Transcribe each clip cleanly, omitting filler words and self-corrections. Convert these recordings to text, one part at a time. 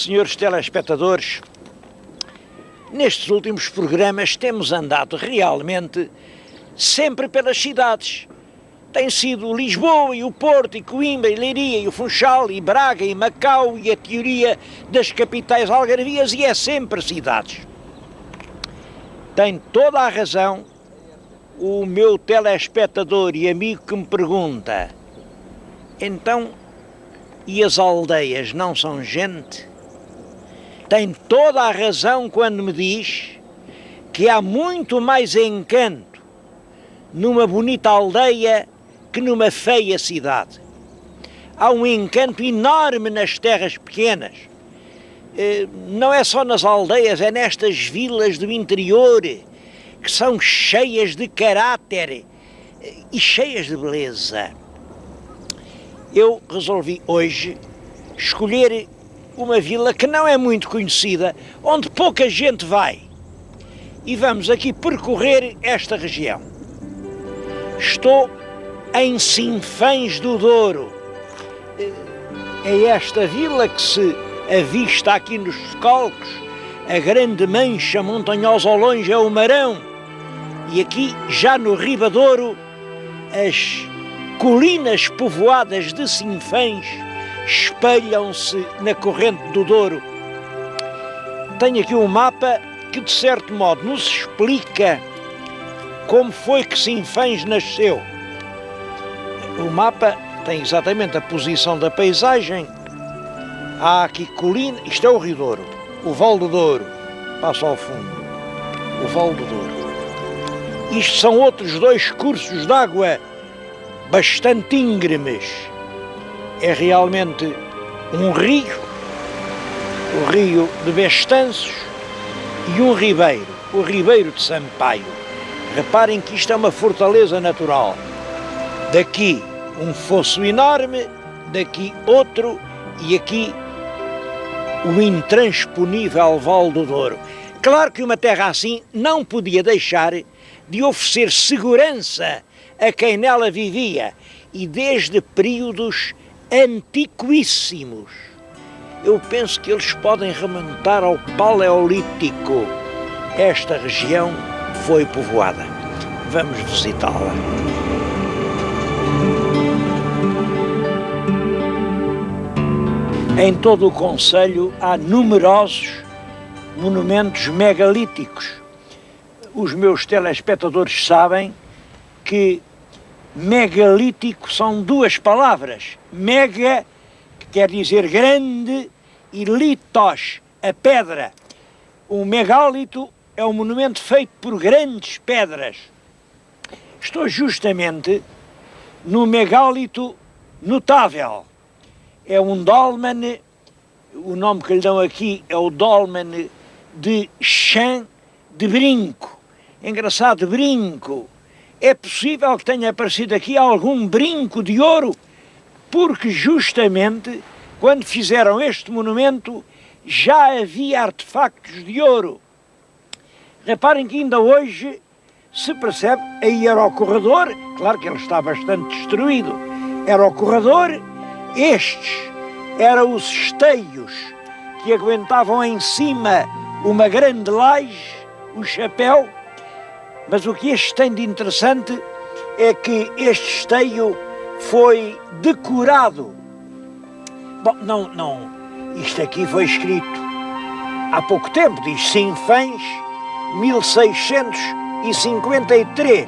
senhores telespectadores, nestes últimos programas temos andado realmente sempre pelas cidades. Tem sido Lisboa e o Porto e Coimbra e Leiria e o Funchal e Braga e Macau e a teoria das capitais algarvias e é sempre cidades. Tem toda a razão o meu telespectador e amigo que me pergunta: então, e as aldeias não são gente? Tem toda a razão quando me diz que há muito mais encanto numa bonita aldeia que numa feia cidade. Há um encanto enorme nas terras pequenas. Não é só nas aldeias, é nestas vilas do interior que são cheias de caráter e cheias de beleza. Eu resolvi hoje escolher uma vila que não é muito conhecida, onde pouca gente vai. E vamos aqui percorrer esta região. Estou em Sinfãs do Douro. É esta vila que se avista aqui nos decalques. A grande mancha montanhosa ao longe é o Marão. E aqui, já no Ribadouro, as colinas povoadas de Sinfãs espelham-se na corrente do Douro. Tenho aqui um mapa que, de certo modo, nos explica como foi que Sinfãs nasceu. O mapa tem exatamente a posição da paisagem. Há aqui colina, isto é o Rio Douro, o Val do Douro, passa ao fundo, o Val do Douro. Isto são outros dois cursos de água bastante íngremes. É realmente um rio, o rio de Bestanços, e um ribeiro, o Ribeiro de Sampaio. Reparem que isto é uma fortaleza natural. Daqui um fosso enorme, daqui outro, e aqui o intransponível Val do Douro. Claro que uma terra assim não podia deixar de oferecer segurança a quem nela vivia, e desde períodos antiquíssimos. Eu penso que eles podem remontar ao Paleolítico. Esta região foi povoada. Vamos visitá-la. Em todo o concelho há numerosos monumentos megalíticos. Os meus telespectadores sabem que megalítico são duas palavras. Mega, que quer dizer grande, e litos, a pedra. Um megálito é um monumento feito por grandes pedras. Estou justamente no megálito notável. É um dolmen, o nome que lhe dão aqui é o dolmen de Chã de Brinco. Engraçado, brinco. É possível que tenha aparecido aqui algum brinco de ouro, porque justamente quando fizeram este monumento já havia artefactos de ouro. Reparem que ainda hoje se percebe, aí era o corredor, claro que ele está bastante destruído, era o corredor, estes eram os esteios que aguentavam em cima uma grande laje, o chapéu. Mas o que este tem de interessante é que este esteio foi decorado. Bom, não, isto aqui foi escrito há pouco tempo, diz Sinfãs, 1653.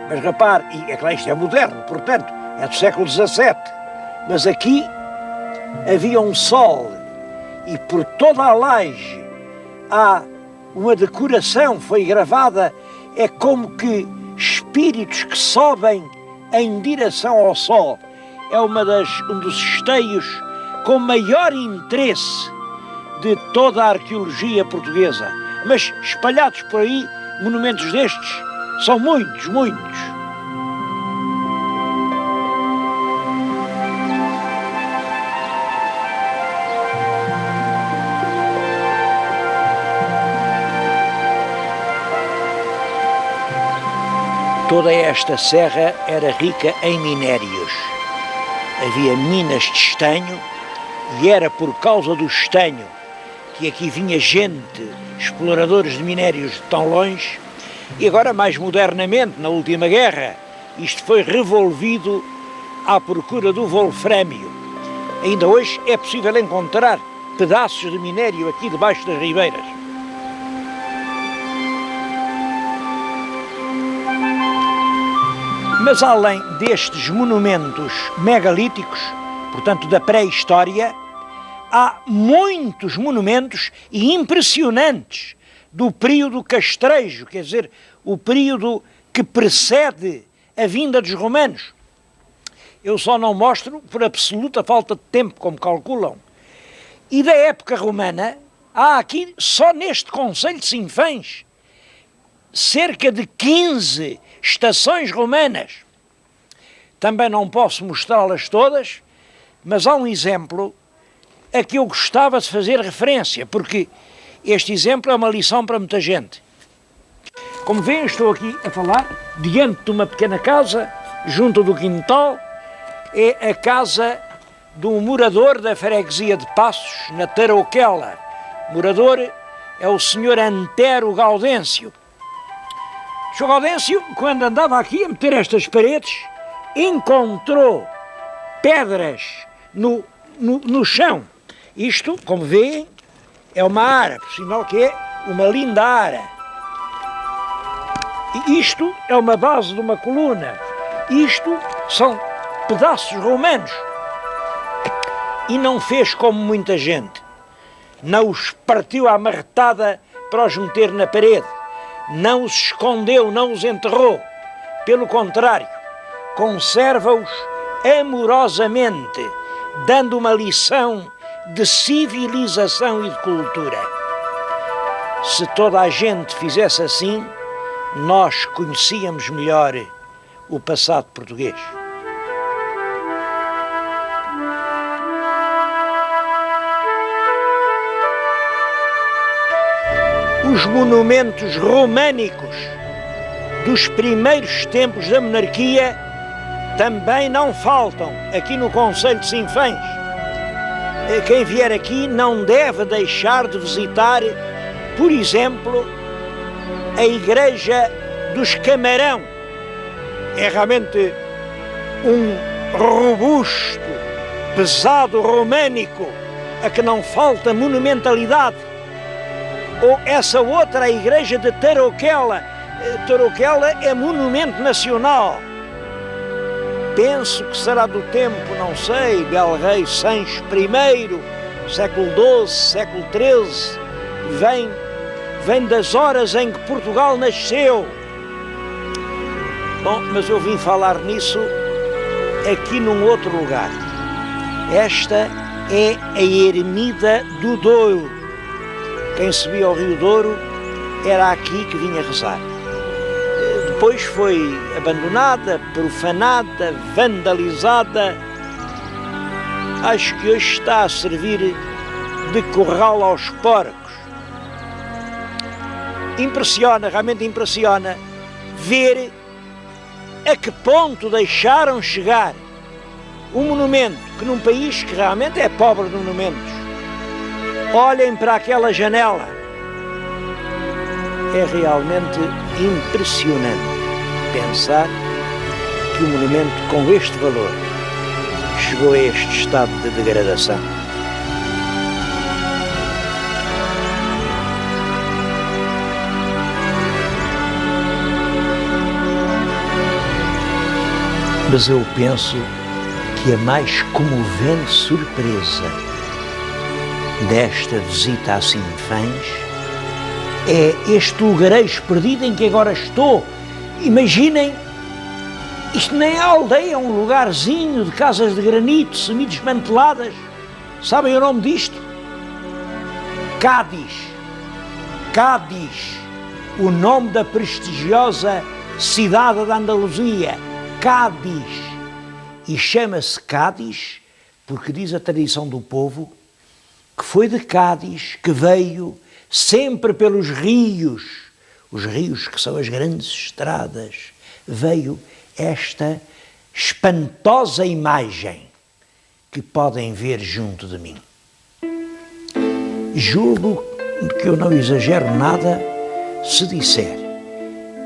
Mas repare, e é claro, isto é moderno, portanto, é do século XVII. Mas aqui havia um sol e por toda a laje há uma decoração, foi gravada, é como que espíritos que sobem em direção ao sol. É um dos esteios com maior interesse de toda a arqueologia portuguesa. Mas espalhados por aí, monumentos destes são muitos, muitos. Toda esta serra era rica em minérios. Havia minas de estanho e era por causa do estanho que aqui vinha gente, exploradores de minérios de tão longe, e agora mais modernamente, na última guerra, isto foi revolvido à procura do wolframio. Ainda hoje é possível encontrar pedaços de minério aqui debaixo das ribeiras. Mas além destes monumentos megalíticos, portanto da pré-história, há muitos monumentos e impressionantes do período castrejo, quer dizer, o período que precede a vinda dos romanos. Eu só não mostro por absoluta falta de tempo, como calculam. E da época romana, há aqui, só neste concelho de Sinfãs, cerca de 15 estações romanas. Também não posso mostrá-las todas, mas há um exemplo a que eu gostava de fazer referência, porque este exemplo é uma lição para muita gente. Como veem, estou aqui a falar diante de uma pequena casa, junto do quintal. É a casa de um morador da freguesia de Passos, na Tarouquela. Morador é o senhor Antero Gaudêncio. O senhor Gaudêncio, quando andava aqui a meter estas paredes, encontrou pedras no chão. Isto, como veem, é uma ara, por sinal que é uma linda ara. E isto é uma base de uma coluna. Isto são pedaços romanos. E não fez como muita gente. Não os partiu à marretada para os meter na parede. Não os escondeu, não os enterrou. Pelo contrário, conserva-os amorosamente, dando uma lição de civilização e de cultura. Se toda a gente fizesse assim, nós conhecíamos melhor o passado português. Os monumentos românicos dos primeiros tempos da monarquia também não faltam aqui no concelho de Sinfãs. Quem vier aqui não deve deixar de visitar, por exemplo, a igreja dos Camarão. É realmente um robusto, pesado românico a que não falta monumentalidade. Ou essa outra, a igreja de Tarouquela. Tarouquela é monumento nacional. Penso que será do tempo, não sei, Bel Rei Sancho I, século XII, século XIII, vem das horas em que Portugal nasceu. Bom, mas eu vim falar nisso aqui num outro lugar. Esta é a Ermida do Douro. Quem subia ao Rio Douro era aqui que vinha rezar. Depois foi abandonada, profanada, vandalizada. Acho que hoje está a servir de corral aos porcos. Impressiona, realmente impressiona, ver a que ponto deixaram chegar um monumento que num país que realmente é pobre de monumentos. Olhem para aquela janela. É realmente impressionante pensar que um monumento com este valor chegou a este estado de degradação. Mas eu penso que a mais comovente surpresa desta visita a Sinfãs é este lugarejo perdido em que agora estou. Imaginem, isto nem é aldeia, é um lugarzinho de casas de granito semi-desmanteladas. Sabem o nome disto? Cádiz. Cádiz, o nome da prestigiosa cidade da Andaluzia. Cádiz. E chama-se Cádiz porque diz a tradição do povo que foi de Cádiz que veio sempre pelos rios, os rios que são as grandes estradas, veio esta espantosa imagem que podem ver junto de mim. Julgo que eu não exagero nada se disser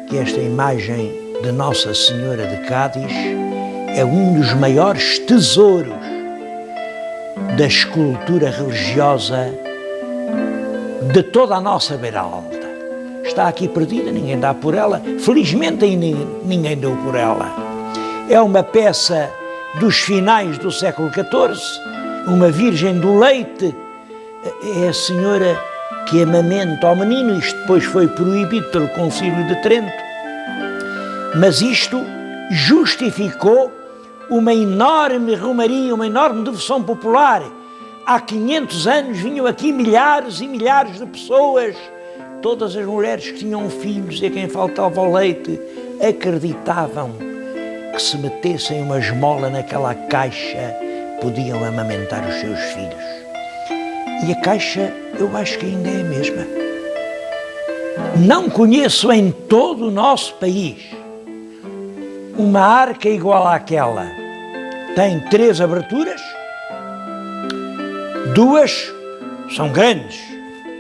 que esta imagem de Nossa Senhora de Cádiz é um dos maiores tesouros da escultura religiosa de toda a nossa Beira Alta. Está aqui perdida, ninguém dá por ela, felizmente ninguém deu por ela. É uma peça dos finais do século XIV, uma Virgem do Leite, é a Senhora que amamenta ao menino. Isto depois foi proibido pelo Concílio de Trento, mas isto justificou uma enorme romaria, uma enorme devoção popular. Há 500 anos vinham aqui milhares e milhares de pessoas, todas as mulheres que tinham filhos e a quem faltava o leite acreditavam que se metessem uma esmola naquela caixa podiam amamentar os seus filhos. E a caixa eu acho que ainda é a mesma. Não conheço em todo o nosso país uma arca igual àquela. Tem 3 aberturas, 2 são grandes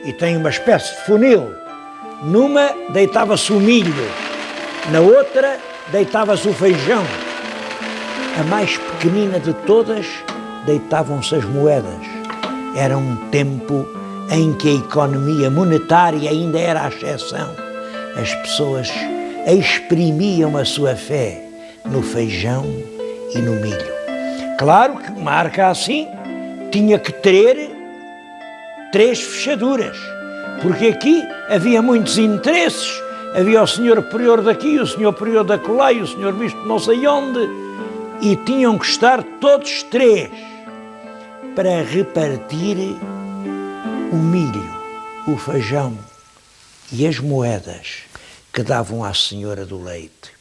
e tem uma espécie de funil. Numa deitava-se o milho, na outra deitava-se o feijão. A mais pequenina de todas deitavam-se as moedas. Era um tempo em que a economia monetária ainda era a exceção. As pessoas exprimiam a sua fé no feijão e no milho. Claro que uma arca assim tinha que ter 3 fechaduras, porque aqui havia muitos interesses. Havia o senhor prior daqui, o senhor prior da acolá e o senhor bispo não sei onde, e tinham que estar todos 3 para repartir o milho, o feijão e as moedas que davam à Senhora do Leite.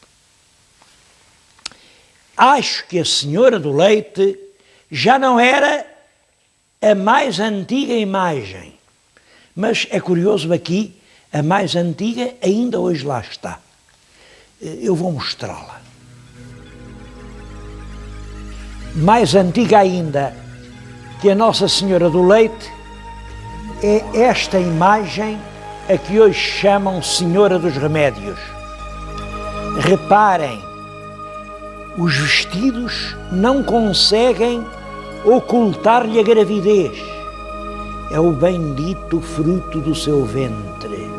Acho que a Senhora do Leite já não era a mais antiga imagem, mas é curioso aqui, a mais antiga ainda hoje lá está. Eu vou mostrá-la. Mais antiga ainda que a Nossa Senhora do Leite é esta imagem a que hoje chamam Senhora dos Remédios. Reparem, os vestidos não conseguem ocultar-lhe a gravidez. É o bendito fruto do seu ventre.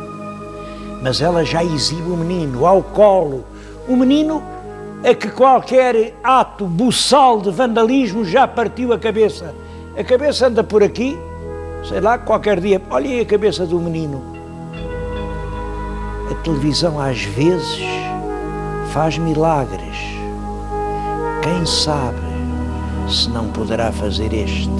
Mas ela já exibe o menino ao colo, o menino a que qualquer ato buçal de vandalismo já partiu a cabeça. A cabeça anda por aqui, sei lá, qualquer dia, olhem a cabeça do menino. A televisão às vezes faz milagres. Quem sabe se não poderá fazer este?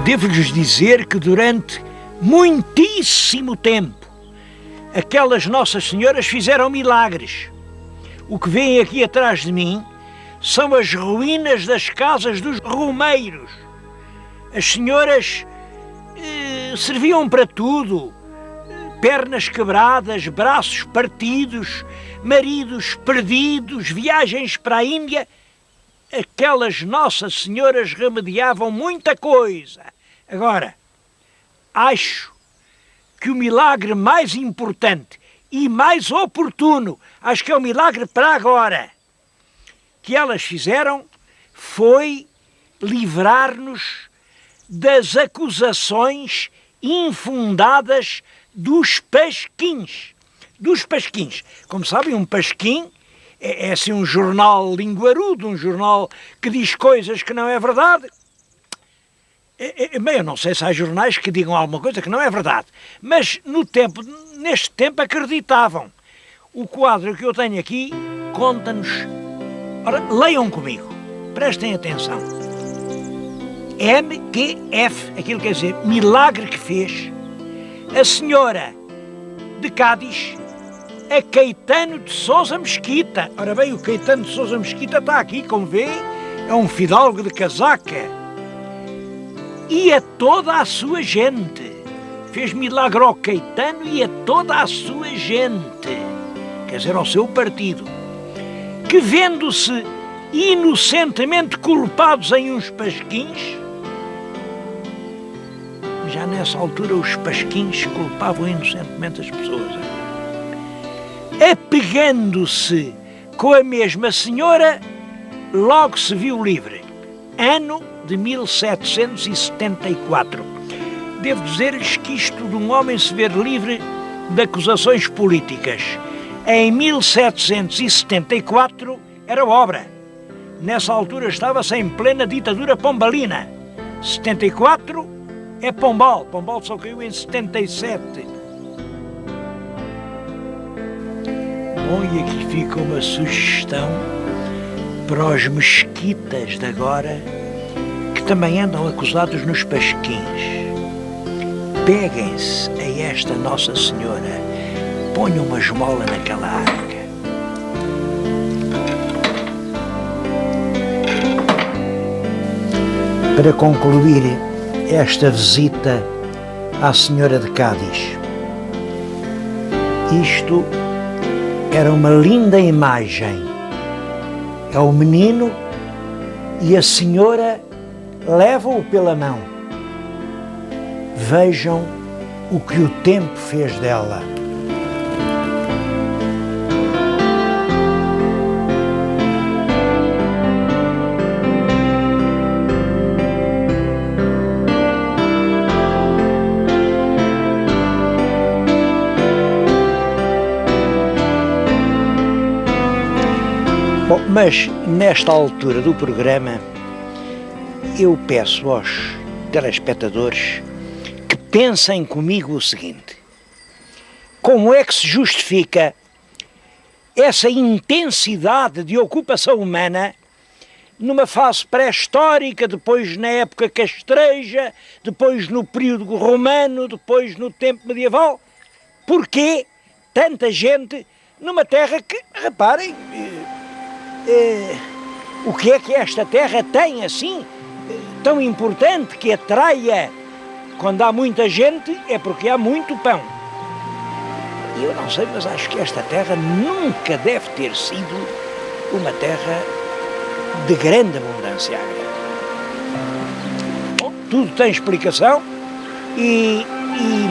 Devo-lhes dizer que durante muitíssimo tempo aquelas Nossas Senhoras fizeram milagres. O que vem aqui atrás de mim são as ruínas das casas dos romeiros. As senhoras serviam para tudo. Pernas quebradas, braços partidos, maridos perdidos, viagens para a Índia. Aquelas Nossas Senhoras remediavam muita coisa. Agora, acho que o milagre mais importante e mais oportuno, acho que é o milagre para agora, que elas fizeram foi livrar-nos das acusações infundadas dos pasquins. Dos pasquins. Como sabem, um pasquim é assim um jornal linguarudo, um jornal que diz coisas que não é verdade. Bem, eu não sei se há jornais que digam alguma coisa que não é verdade, mas neste tempo acreditavam. O quadro que eu tenho aqui conta-nos. Ora, leiam comigo, prestem atenção. MQF, aquilo quer dizer milagre que fez a Senhora de Cádiz a Caetano de Sousa Mesquita. Ora bem, o Caetano de Sousa Mesquita está aqui, como vêem, é um fidalgo de casaca. E a toda a sua gente. Fez milagre ao Caetano e a toda a sua gente, quer dizer, ao seu partido, que vendo-se inocentemente culpados em uns pasquins. Já nessa altura os pasquins culpavam inocentemente as pessoas. Apegando-se com a mesma senhora, logo se viu livre. Ano de 1774. Devo dizer-lhes que isto de um homem se ver livre de acusações políticas em 1774 era obra. Nessa altura estava-se em plena ditadura pombalina. 74 é Pombal. Pombal só caiu em 77. Bom, e aqui fica uma sugestão para os mesquitas de agora, que também andam acusados nos pasquins. Peguem-se a esta Nossa Senhora, ponham uma esmola naquela arca. Para concluir esta visita à Senhora de Cádiz, isto era uma linda imagem. É o menino e a senhora levam-o pela mão. Vejam o que o tempo fez dela. Bom, mas nesta altura do programa eu peço aos telespectadores que pensem comigo o seguinte: como é que se justifica essa intensidade de ocupação humana numa fase pré-histórica, depois na época castreja, depois no período romano, depois no tempo medieval? Porquê tanta gente numa terra que, reparem, o que é que esta terra tem assim tão importante que atraia? Quando há muita gente é porque há muito pão. E eu não sei, mas acho que esta terra nunca deve ter sido uma terra de grande abundância agrícola. Bom, tudo tem explicação e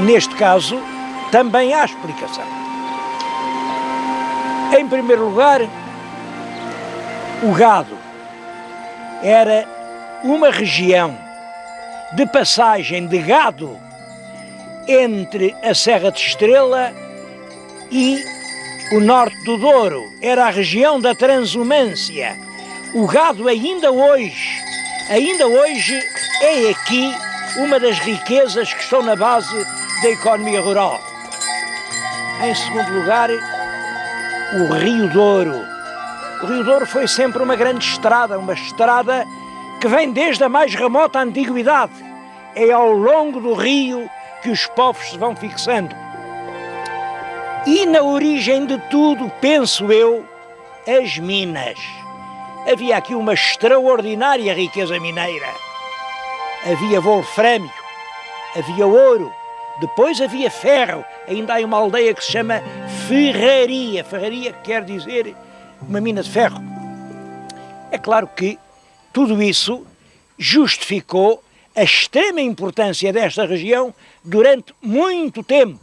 neste caso também há explicação. Em primeiro lugar, o gado era uma região de passagem de gado entre a Serra de Estrela e o norte do Douro. Era a região da transumância. O gado ainda hoje é aqui uma das riquezas que estão na base da economia rural. Em segundo lugar, o Rio Douro. O Rio Douro foi sempre uma grande estrada, uma estrada que vem desde a mais remota antiguidade. É ao longo do rio que os povos se vão fixando. E na origem de tudo, penso eu, as minas. Havia aqui uma extraordinária riqueza mineira. Havia wolfrâmio, havia ouro, depois havia ferro. Ainda há uma aldeia que se chama Ferraria. Ferraria quer dizer uma mina de ferro. É claro que tudo isso justificou a extrema importância desta região durante muito tempo.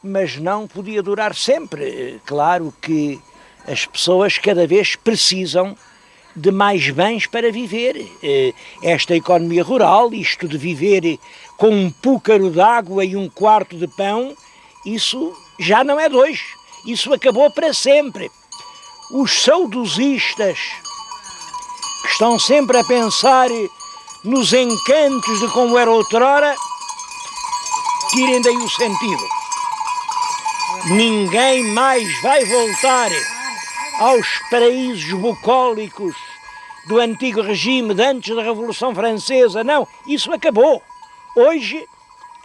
Mas não podia durar sempre. Claro que as pessoas cada vez precisam de mais bens para viver. Esta economia rural, isto de viver com um púcaro de água e um quarto de pão, isso já não é dois. Isso acabou para sempre. Os saudosistas, que estão sempre a pensar nos encantos de como era outrora, tirem daí o sentido. Ninguém mais vai voltar aos paraísos bucólicos do antigo regime de antes da Revolução Francesa. Não, isso acabou. Hoje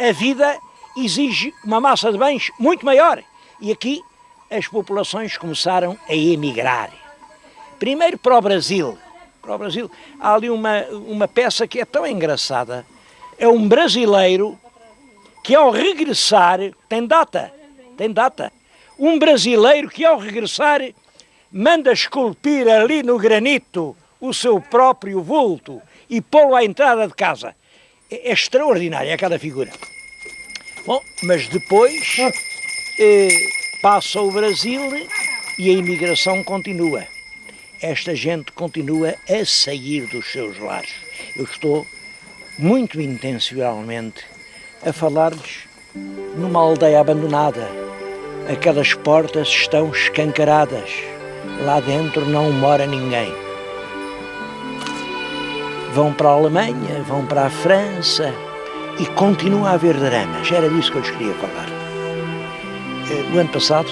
a vida exige uma massa de bens muito maior. E aqui as populações começaram a emigrar. Primeiro para o Brasil. Para o Brasil. Há ali uma peça que é tão engraçada. É um brasileiro que ao regressar, tem data, um brasileiro que ao regressar manda esculpir ali no granito o seu próprio vulto e pô-lo à entrada de casa. É extraordinária aquela figura. Bom, mas depois passa o Brasil e a imigração continua. Esta gente continua a sair dos seus lares. Eu estou muito intencionalmente a falar-lhes numa aldeia abandonada. Aquelas portas estão escancaradas. Lá dentro não mora ninguém. Vão para a Alemanha, vão para a França e continua a haver dramas. Era disso que eu lhes queria falar. No ano passado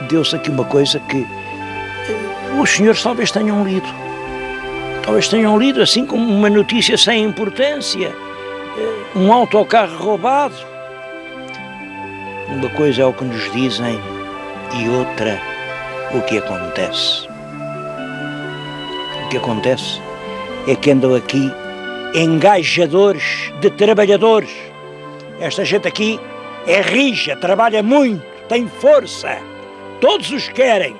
deu-se aqui uma coisa que os senhores talvez tenham lido. Talvez tenham lido assim como uma notícia sem importância. Um autocarro roubado. Uma coisa é o que nos dizem e outra o que acontece. O que acontece é que andam aqui engajadores de trabalhadores. Esta gente aqui é rija, trabalha muito, tem força. Todos os querem.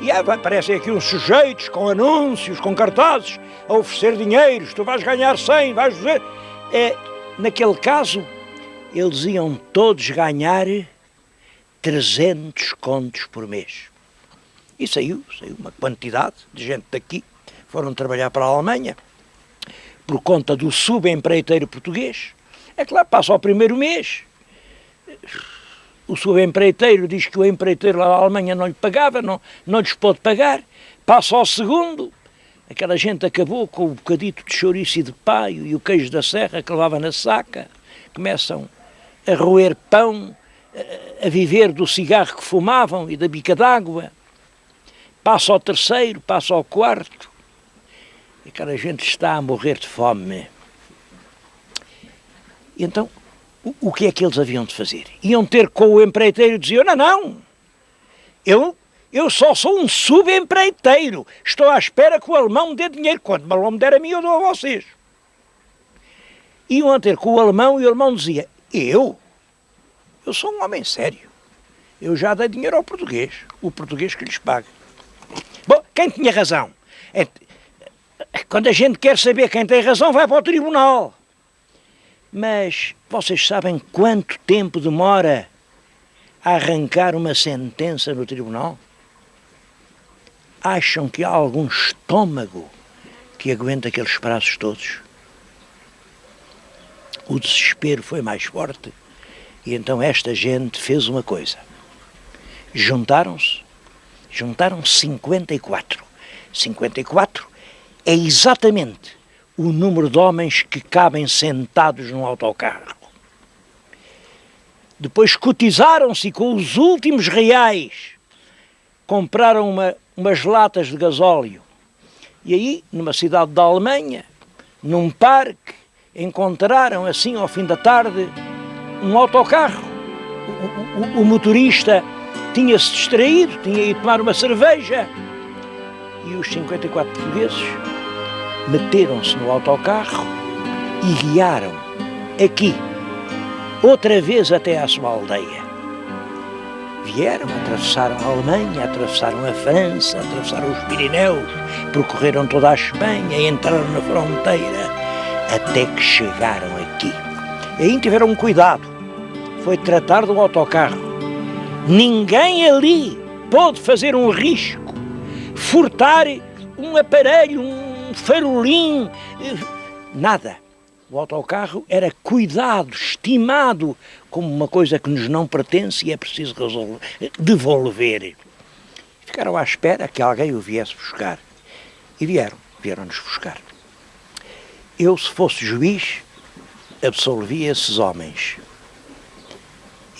E aparecem aqui uns sujeitos com anúncios, com cartazes, a oferecer dinheiros. Tu vais ganhar 100, vais fazer... Naquele caso, eles iam todos ganhar 300 contos por mês. E saiu uma quantidade de gente daqui. Foram trabalhar para a Alemanha por conta do subempreiteiro português. É claro, passa ao primeiro mês. O subempreiteiro diz que o empreiteiro lá na Alemanha não lhe pagava, não lhes pôde pagar. Passa ao segundo. Aquela gente acabou com o bocadito de chouriço e de paio e o queijo da serra que levava na saca. Começam a roer pão, a viver do cigarro que fumavam e da bica d'água. Passa ao terceiro, passa ao quarto. Aquela gente está a morrer de fome. E então, o que é que eles haviam de fazer? Iam ter com o empreiteiro e diziam, não, eu só sou um subempreiteiro, estou à espera que o alemão me dê dinheiro, quando o alemão me der a mim eu dou a vocês. Iam ter com o alemão e o alemão dizia, eu sou um homem sério, eu já dei dinheiro ao português, o português que lhes paga. Bom, quem tinha razão? Quando a gente quer saber quem tem razão, vai para o tribunal. Mas vocês sabem quanto tempo demora a arrancar uma sentença no tribunal? Acham que há algum estômago que aguenta aqueles prazos todos? O desespero foi mais forte e então esta gente fez uma coisa. Juntaram-se 54. 54 é exatamente o número de homens que cabem sentados num autocarro. Depois cotizaram-se e com os últimos reais compraram umas latas de gasóleo. E aí, numa cidade da Alemanha, num parque, encontraram assim ao fim da tarde um autocarro. O motorista tinha-se distraído, tinha ido tomar uma cerveja e os 54 portugueses meteram-se no autocarro e guiaram aqui, outra vez até à sua aldeia. Vieram, atravessaram a Alemanha, atravessaram a França, atravessaram os Pirineus, percorreram toda a Espanha, entraram na fronteira, até que chegaram aqui. E aí tiveram cuidado, foi tratar do autocarro. Ninguém ali pôde fazer um risco, furtar um aparelho, um farolim, nada. O autocarro era cuidado, estimado como uma coisa que nos não pertence e é preciso devolver. Ficaram à espera que alguém o viesse buscar. E vieram-nos buscar. Eu, se fosse juiz, absolvia esses homens.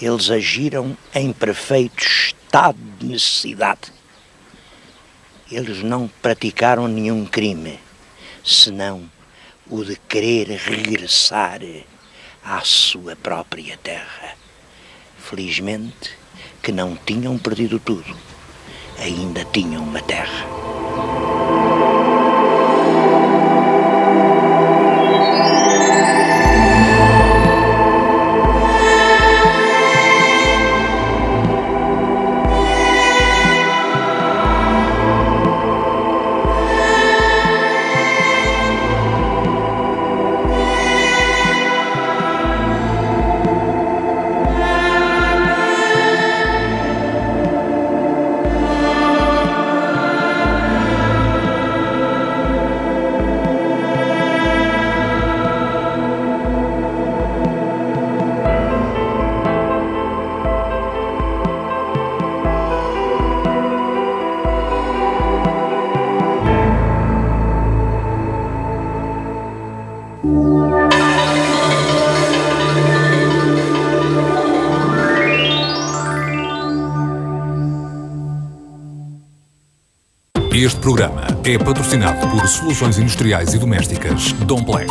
Eles agiram em perfeito estado de necessidade. Eles não praticaram nenhum crime, senão o de querer regressar à sua própria terra. Felizmente que não tinham perdido tudo, ainda tinham uma terra. Este programa é patrocinado por Soluções Industriais e Domésticas Domplex.